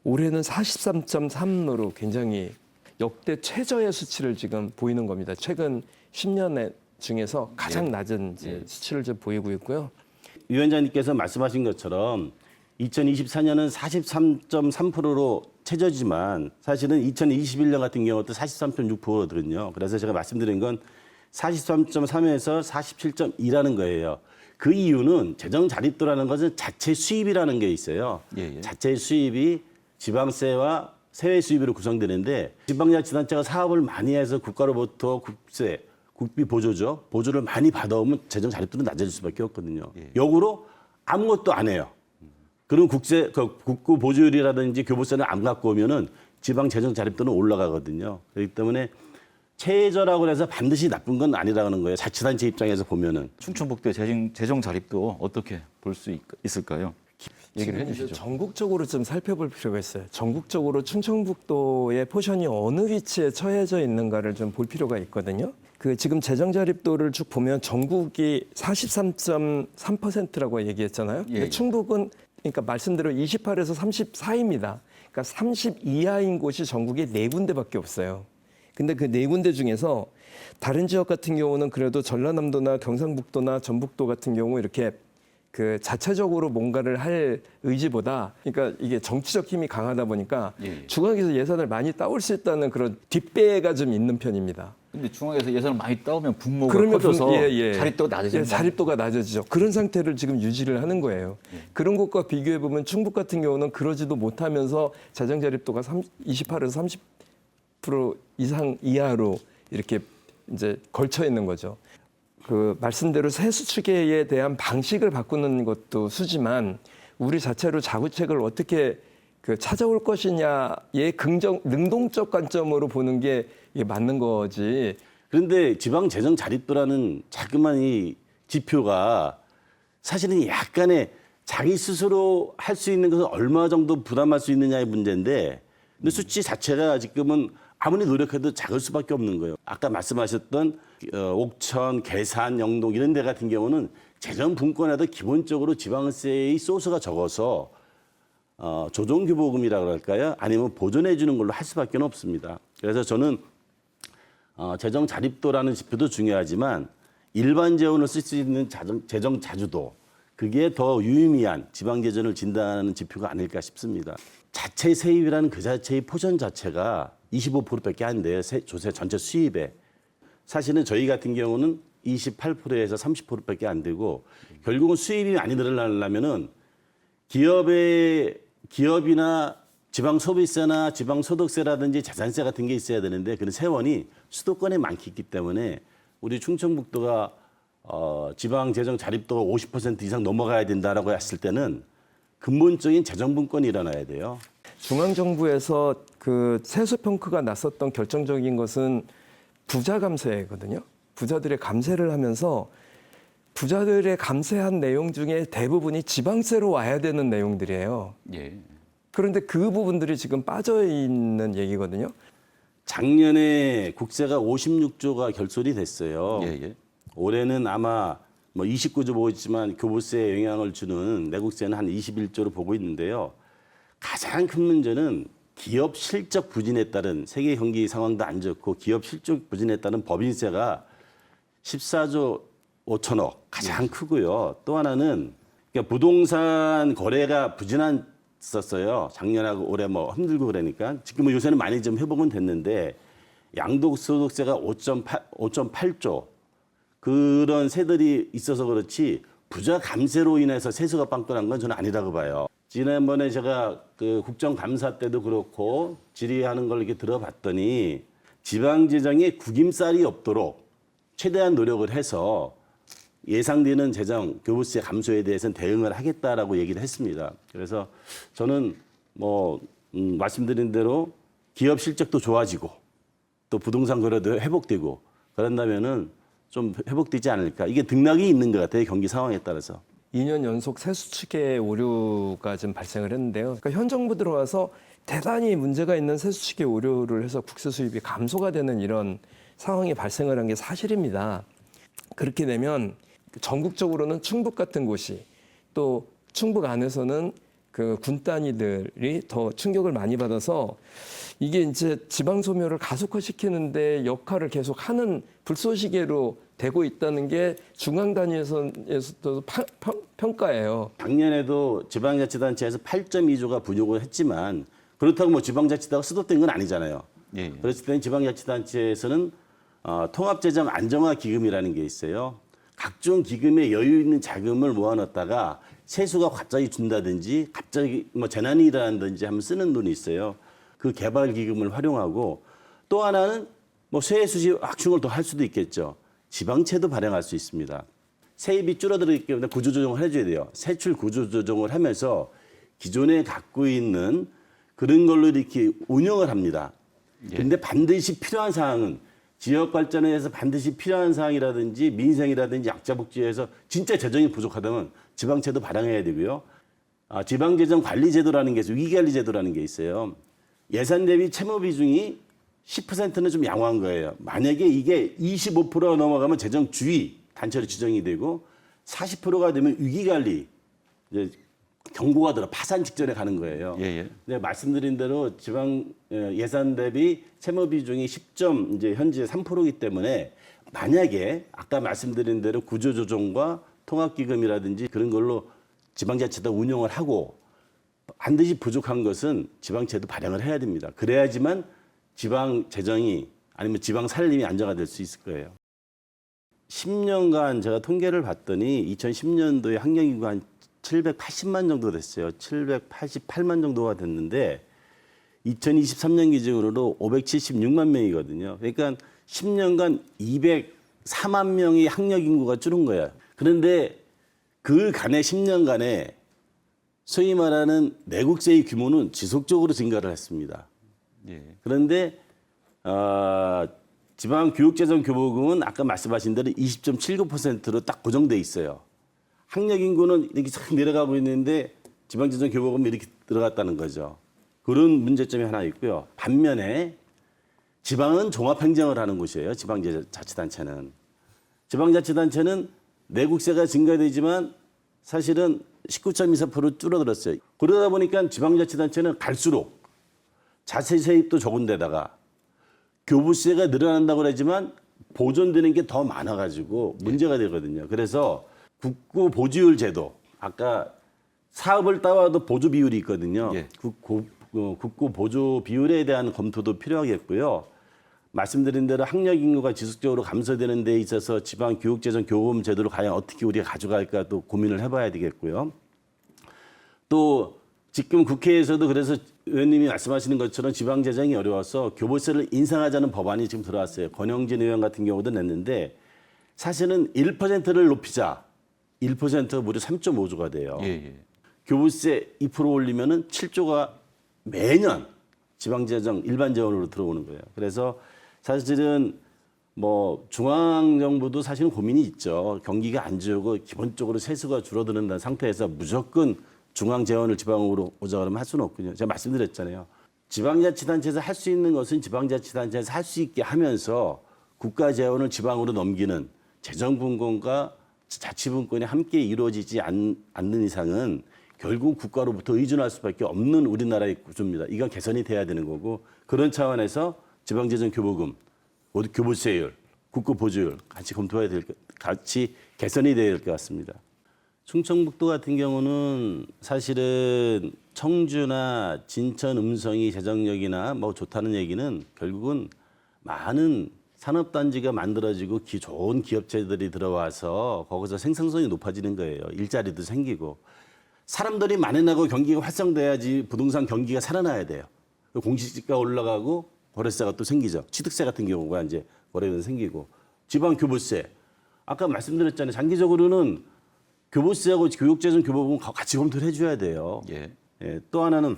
올해는 43.3으로 굉장히 역대 최저의 수치를 지금 보이는 겁니다. 최근 10년 중에서 가장 낮은 이제 수치를 좀 보이고 있고요. 위원장님께서 말씀하신 것처럼 2024년은 43.3%로 최저지만 사실은 2021년 같은 경우도 43.6%거든요. 그래서 제가 말씀드린 건 43.3에서 47.2라는 거예요. 그 이유는 재정 자립도라는 것은 자체 수입이라는 게 있어요. 자체 수입이 지방세와 세외 수입으로 구성되는데 지방자치단체가 사업을 많이 해서 국가로부터 국세, 국비 보조죠. 보조를 많이 받아오면 재정 자립도는 낮아질 수밖에 없거든요. 역으로 아무것도 안 해요. 그럼 국고 보조율이라든지 교부세는 안 갖고 오면은 지방 재정 자립도는 올라가거든요. 그렇기 때문에 최저라고 해서 반드시 나쁜 건 아니라는 거예요. 자치단체 입장에서 보면은. 충청북도의 재정 자립도 어떻게 볼 수 있을까요? 얘기를 해주시죠. 전국적으로 좀 살펴볼 필요가 있어요. 전국적으로 충청북도의 포션이 어느 위치에 처해져 있는가를 좀 볼 필요가 있거든요. 그 지금 재정 자립도를 쭉 보면 전국이 43.3%라고 얘기했잖아요. 근데 충북은 그러니까 말씀대로 28에서 34입니다. 그러니까 30 이하인 곳이 전국에 4군데밖에 없어요. 근데 그 4군데 중에서 다른 지역 같은 경우는 그래도 전라남도나 경상북도나 전북도 같은 경우 이렇게 그 자체적으로 뭔가를 할 의지보다 그러니까 이게 정치적 힘이 강하다 보니까 중앙에서 예산을 많이 따올 수 있다는 그런 뒷배가 좀 있는 편입니다. 근데 중앙에서 예산을 많이 따오면 분모가 커져서 자립도가 낮아진다. 자립도가 낮아지죠. 그런 상태를 지금 유지를 하는 거예요. 그런 것과 비교해 보면 충북 같은 경우는 그러지도 못하면서 재정 자립도가 28에서 30% 이상 이하로 이렇게 이제 걸쳐 있는 거죠. 그 말씀대로 세수 추계에 대한 방식을 바꾸는 것도 수지만 우리 자체로 자구책을 어떻게 그 찾아올 것이냐의 능동적 관점으로 보는 게 이게 맞는 거지. 그런데 지방 재정 자립도라는 자그마한 이 지표가 사실은 약간의 자기 스스로 할 수 있는 것을 얼마 정도 부담할 수 있느냐의 문제인데 근데 수치 자체가 지금은 아무리 노력해도 작을 수밖에 없는 거예요. 아까 말씀하셨던 옥천, 계산, 영동 이런 데 같은 경우는 재정 분권에도 기본적으로 지방세의 소스가 적어서 조정규보금이라고 할까요? 아니면 보존해 주는 걸로 할 수밖에 없습니다. 그래서 저는 재정 자립도라는 지표도 중요하지만 일반 재원을 쓸 수 있는 재정 자주도 그게 더 유의미한 지방 재정을 진단하는 지표가 아닐까 싶습니다. 자체 세입이라는 그 자체의 포션 자체가 25%밖에 안 돼요. 조세 전체 수입에. 사실은 저희 같은 경우는 28%에서 30%밖에 안 되고 결국은 수입이 많이 늘어나려면은 기업이나 지방소비세나 지방소득세라든지 자산세 같은 게 있어야 되는데 그런 세원이 수도권에 많기 때문에 우리 충청북도가 지방재정 자립도가 50% 이상 넘어가야 된다라고 했을 때는 근본적인 재정분권이 일어나야 돼요. 중앙정부에서 그 세수 평가가 났었던 결정적인 것은 부자 감세거든요. 부자들의 감세를 하면서 부자들의 감세한 내용 중에 대부분이 지방세로 와야 되는 내용들이에요. 그런데 그 부분들이 지금 빠져 있는 얘기거든요. 작년에 국세가 56조가 결손이 됐어요. 올해는 아마 뭐 29조 보고 있지만 교부세에 영향을 주는 내국세는 한 21조로 보고 있는데요. 가장 큰 문제는 기업 실적 부진에 따른 세계 경기 상황도 안 좋고 기업 실적 부진에 따른 법인세가 14조 5천억 가장 크고요. 또 하나는 그러니까 부동산 거래가 부진했었어요. 작년하고 올해 뭐 힘들고 그러니까 지금 요새는 많이 좀 회복은 됐는데 양도소득세가 5.8조 그런 세들이 있어서 그렇지 부자 감세로 인해서 세수가 빵꾸난 건 저는 아니라고 봐요. 지난번에 제가 그 국정감사 때도 그렇고 질의하는 걸 이렇게 들어봤더니 지방재정에 구김살이 없도록 최대한 노력을 해서 예상되는 재정 교부세 감소에 대해서는 대응을 하겠다라고 얘기를 했습니다. 그래서 저는 뭐 말씀드린 대로 기업 실적도 좋아지고 또 부동산 거래도 회복되고 그런다면은 좀 회복되지 않을까. 이게 등락이 있는 것 같아요. 경기 상황에 따라서. 2년 연속 세수 추계 오류가 좀 발생을 했는데요. 그러니까 현 정부 들어와서 대단히 문제가 있는 세수 추계 오류를 해서 국세 수입이 감소가 되는 이런 상황이 발생을 한 게 사실입니다. 그렇게 되면 전국적으로는 충북 같은 곳이 또 충북 안에서는 그 군 단위들이 더 충격을 많이 받아서 이게 이제 지방 소멸을 가속화시키는데 역할을 계속 하는 불쏘시개로 되고 있다는 게 중앙 단위에서도 평가예요. 작년에도 지방자치단체에서 8.2조가 부족을 했지만 그렇다고 뭐 지방자치단체가 수도된 건 아니잖아요. 예. 그랬을 때는 지방자치단체에서는 통합재정 안정화 기금이라는 게 있어요. 각종 기금에 여유 있는 자금을 모아놨다가 세수가 갑자기 준다든지 갑자기 뭐 재난이 일어난다든지 하면 쓰는 돈이 있어요. 그 개발 기금을 활용하고 또 하나는 뭐 세수지 확충을 더 할 수도 있겠죠. 지방채도 발행할 수 있습니다. 세입이 줄어들기 때문에 구조조정을 해줘야 돼요. 세출 구조조정을 하면서 기존에 갖고 있는 그런 걸로 이렇게 운영을 합니다. 근데 반드시 필요한 사항은 지역 발전에 대해서 반드시 필요한 사항이라든지 민생이라든지 약자복지에서 진짜 재정이 부족하다면 지방채도 발행해야 되고요. 지방재정관리제도라는 게 있어요. 위기관리제도라는 게 있어요. 예산 대비 채무 비중이 10%는 좀 양호한 거예요. 만약에 이게 25%가 넘어가면 재정 주의 단체로 지정이 되고 40%가 되면 위기관리 이제 경고가 들어 파산 직전에 가는 거예요. 예. 네, 말씀드린 대로 지방 예산 대비 채무 비중이 10점 이제 현재 3%이기 때문에 만약에 아까 말씀드린 대로 구조조정과 통합기금이라든지 그런 걸로 지방자치도 운영을 하고 반드시 부족한 것은 지방채도 발행을 해야 됩니다. 그래야지만 지방 재정이 아니면 지방 살림이 안정화될 수 있을 거예요. 10년간 제가 통계를 봤더니 2010년도에 학령 인구가 한 780만 정도 됐어요. 788만 정도가 됐는데 2023년 기준으로 576만 명이거든요. 그러니까 10년간 204만 명의 학령 인구가 줄은 거야. 그런데 그 간의 10년간에 소위 말하는 내국세의 규모는 지속적으로 증가를 했습니다. 예. 그런데 지방교육재정교부금은 아까 말씀하신 대로 20.79%로 딱 고정돼 있어요. 학령 인구는 이렇게 싹 내려가고 있는데 지방재정교부금이 이렇게 들어갔다는 거죠. 그런 문제점이 하나 있고요. 반면에 지방은 종합행정을 하는 곳이에요. 지방자치단체는. 지방자치단체는 내국세가 증가되지만 사실은 19.24% 줄어들었어요. 그러다 보니까 지방자치단체는 갈수록 자세 세입도 적은 데다가 교부세가 늘어난다고 그러지만 보존되는 게 더 많아가지고 문제가 되거든요. 그래서 국고 보조율 제도, 아까 사업을 따와도 보조 비율이 있거든요. 예. 국고 보조 비율에 대한 검토도 필요하겠고요. 말씀드린 대로 학령 인구가 지속적으로 감소되는 데 있어서 지방 교육재정 교부금 제도를 과연 어떻게 우리가 가져갈까도 고민을 해봐야 되겠고요. 또 지금 국회에서도 그래서 의원님이 말씀하시는 것처럼 지방 재정이 어려워서 교부세를 인상하자는 법안이 지금 들어왔어요. 권영진 의원 같은 경우도 냈는데 사실은 1%를 높이자 1%가 무려 3.5조가 돼요. 예. 교부세 2% 올리면은 7조가 매년 지방재정 일반 재원으로 들어오는 거예요. 그래서 사실은 뭐 중앙정부도 사실은 고민이 있죠. 경기가 안 좋고 기본적으로 세수가 줄어드는 상태에서 무조건 중앙 재원을 지방으로 오자 그러면 할 수는 없거든요. 제가 말씀드렸잖아요. 지방자치단체에서 할 수 있는 것은 지방자치단체에서 할 수 있게 하면서 국가 재원을 지방으로 넘기는 재정분권과 자치분권이 함께 이루어지지 않는 이상은 결국 국가로부터 의존할 수밖에 없는 우리나라의 구조입니다. 이건 개선이 돼야 되는 거고 그런 차원에서 지방재정 교부금, 교부세율, 국고 보조율 같이 개선이 돼야 될 것 같습니다. 충청북도 같은 경우는 사실은 청주나 진천, 음성이 재정력이나 뭐 좋다는 얘기는 결국은 많은 산업단지가 만들어지고 좋은 기업체들이 들어와서 거기서 생산성이 높아지는 거예요. 일자리도 생기고. 사람들이 많아나고 경기가 활성돼야지 부동산 경기가 살아나야 돼요. 공시지가 올라가고 거래세가 또 생기죠. 취득세 같은 경우가 이제 거래도 생기고. 지방 교부세. 아까 말씀드렸잖아요. 장기적으로는 교부세하고 교육재정 교부금 같이 검토를 해줘야 돼요. 예. 예, 또 하나는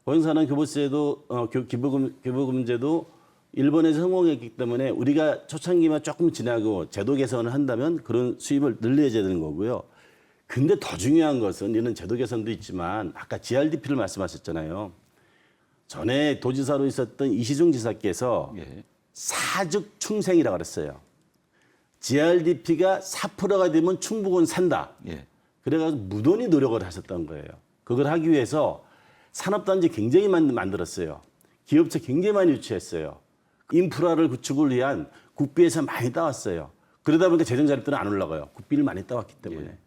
고용산업 교부세도 교부금제도 일본에서 성공했기 때문에 우리가 초창기만 조금 지나고 제도 개선을 한다면 그런 수입을 늘려야 되는 거고요. 근데 더 중요한 것은 이런 제도 개선도 있지만 아까 GRDP를 말씀하셨잖아요. 전에 도지사로 있었던 이시중 지사께서 예. 사즉 충생이라고 그랬어요. GRDP가 4%가 되면 충북은 산다. 예. 그래가지고 무던히 노력을 하셨던 거예요. 그걸 하기 위해서 산업단지 굉장히 만들었어요. 기업체 굉장히 많이 유치했어요. 인프라를 구축을 위한 국비에서 많이 따왔어요. 그러다 보니까 재정 자립도는 안 올라가요. 국비를 많이 따왔기 때문에.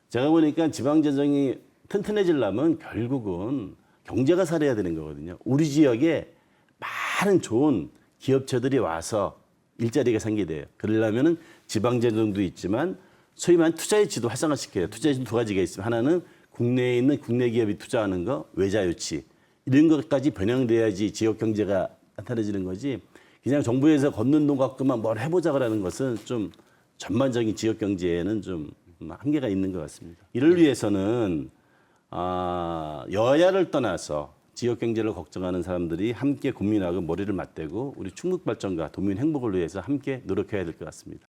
제가 보니까 지방 재정이 튼튼해지려면 결국은 경제가 살아야 되는 거거든요. 우리 지역에 많은 좋은 기업체들이 와서 일자리가 생기게 돼요. 그러려면은 지방 재정도 있지만 소위 말하는 투자의 지도 활성화시켜요. 투자의 지도 두 가지가 있습니다. 하나는 국내에 있는 국내 기업이 투자하는 거, 외자 유치 이런 것까지 변형돼야지 지역 경제가 나타나지는 거지. 그냥 정부에서 걷는 돈 갖고만 뭘 해보자 그러는 것은 좀 전반적인 지역 경제에는 좀 한계가 있는 것 같습니다. 이를 위해서는 여야를 떠나서 지역 경제를 걱정하는 사람들이 함께 고민하고 머리를 맞대고 우리 충북 발전과 도민 행복을 위해서 함께 노력해야 될 것 같습니다.